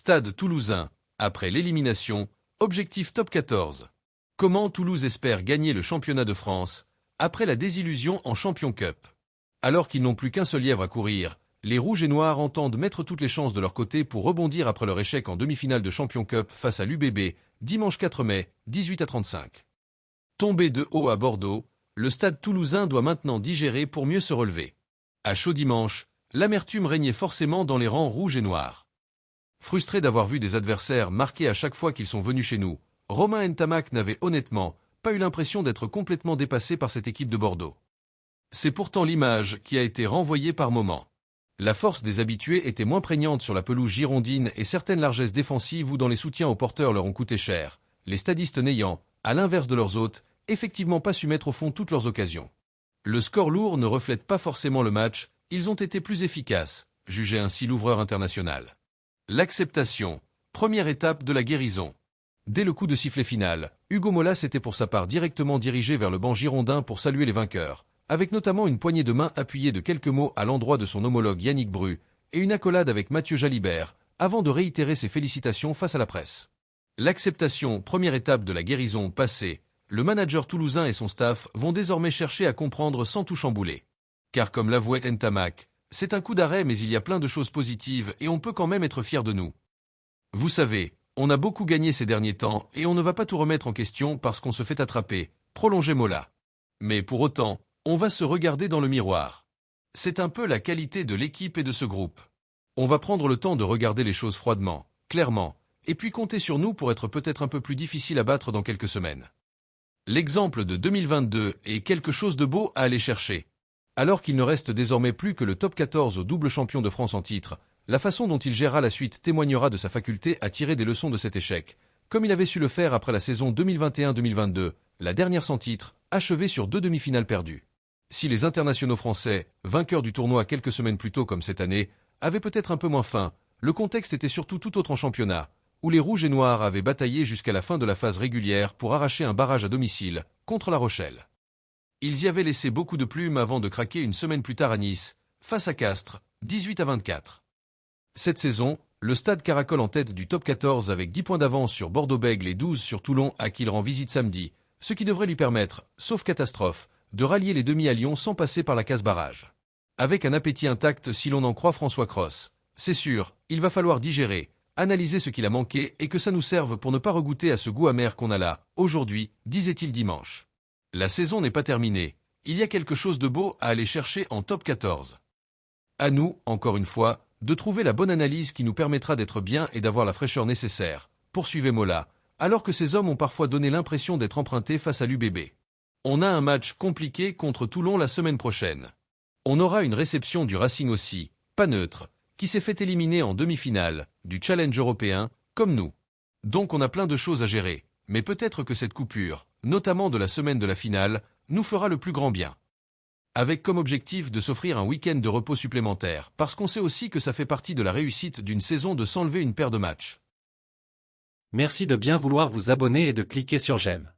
Stade Toulousain, après l'élimination, objectif top 14. Comment Toulouse espère gagner le championnat de France, après la désillusion en Champions Cup? Alors qu'ils n'ont plus qu'un seul lièvre à courir, les Rouges et Noirs entendent mettre toutes les chances de leur côté pour rebondir après leur échec en demi-finale de Champions Cup face à l'UBB, dimanche 4 mai, 18h35. Tombé de haut à Bordeaux, le Stade Toulousain doit maintenant digérer pour mieux se relever. À chaud dimanche, l'amertume régnait forcément dans les rangs rouges et noirs. Frustré d'avoir vu des adversaires marqués à chaque fois qu'ils sont venus chez nous, Romain Ntamak n'avait honnêtement pas eu l'impression d'être complètement dépassé par cette équipe de Bordeaux. C'est pourtant l'image qui a été renvoyée par moments. La force des habitués était moins prégnante sur la pelouse girondine et certaines largesses défensives ou dans les soutiens aux porteurs leur ont coûté cher, les stadistes n'ayant, à l'inverse de leurs hôtes, effectivement pas su mettre au fond toutes leurs occasions. Le score lourd ne reflète pas forcément le match, ils ont été plus efficaces, jugeait ainsi l'ouvreur international. L'acceptation, première étape de la guérison. Dès le coup de sifflet final, Hugo Mola s'était pour sa part directement dirigé vers le banc girondin pour saluer les vainqueurs, avec notamment une poignée de main appuyée de quelques mots à l'endroit de son homologue Yannick Bru, et une accolade avec Mathieu Jalibert, avant de réitérer ses félicitations face à la presse. L'acceptation, première étape de la guérison passée, le manager toulousain et son staff vont désormais chercher à comprendre sans tout chambouler. Car comme l'avouait Ntamak, c'est un coup d'arrêt mais il y a plein de choses positives et on peut quand même être fier de nous. Vous savez, on a beaucoup gagné ces derniers temps et on ne va pas tout remettre en question parce qu'on se fait attraper, prolongeait Mola. Mais pour autant, on va se regarder dans le miroir. C'est un peu la qualité de l'équipe et de ce groupe. On va prendre le temps de regarder les choses froidement, clairement, et puis compter sur nous pour être peut-être un peu plus difficile à battre dans quelques semaines. L'exemple de 2022 est quelque chose de beau à aller chercher. Alors qu'il ne reste désormais plus que le top 14 au double champion de France en titre, la façon dont il gérera la suite témoignera de sa faculté à tirer des leçons de cet échec, comme il avait su le faire après la saison 2021-2022, la dernière sans titre, achevée sur 2 demi-finales perdues. Si les internationaux français, vainqueurs du tournoi quelques semaines plus tôt comme cette année, avaient peut-être un peu moins faim, le contexte était surtout tout autre en championnat, où les Rouges et Noirs avaient bataillé jusqu'à la fin de la phase régulière pour arracher un barrage à domicile, contre La Rochelle. Ils y avaient laissé beaucoup de plumes avant de craquer une semaine plus tard à Nice, face à Castres, 18-24. Cette saison, le Stade caracole en tête du top 14 avec 10 points d'avance sur Bordeaux-Bègles et 12 sur Toulon à qui il rend visite samedi, ce qui devrait lui permettre, sauf catastrophe, de rallier les demi à Lyon sans passer par la case barrage. Avec un appétit intact si l'on en croit François Cros. C'est sûr, il va falloir digérer, analyser ce qu'il a manqué et que ça nous serve pour ne pas regoûter à ce goût amer qu'on a là, aujourd'hui, disait-il dimanche. La saison n'est pas terminée, il y a quelque chose de beau à aller chercher en top 14. À nous, encore une fois, de trouver la bonne analyse qui nous permettra d'être bien et d'avoir la fraîcheur nécessaire, poursuivait Mola, alors que ces hommes ont parfois donné l'impression d'être empruntés face à l'UBB. On a un match compliqué contre Toulon la semaine prochaine. On aura une réception du Racing aussi, pas neutre, qui s'est fait éliminer en demi-finale, du challenge européen, comme nous. Donc on a plein de choses à gérer, mais peut-être que cette coupure, notamment de la semaine de la finale, nous fera le plus grand bien. Avec comme objectif de s'offrir un week-end de repos supplémentaire, parce qu'on sait aussi que ça fait partie de la réussite d'une saison de s'enlever une paire de matchs. Merci de bien vouloir vous abonner et de cliquer sur j'aime.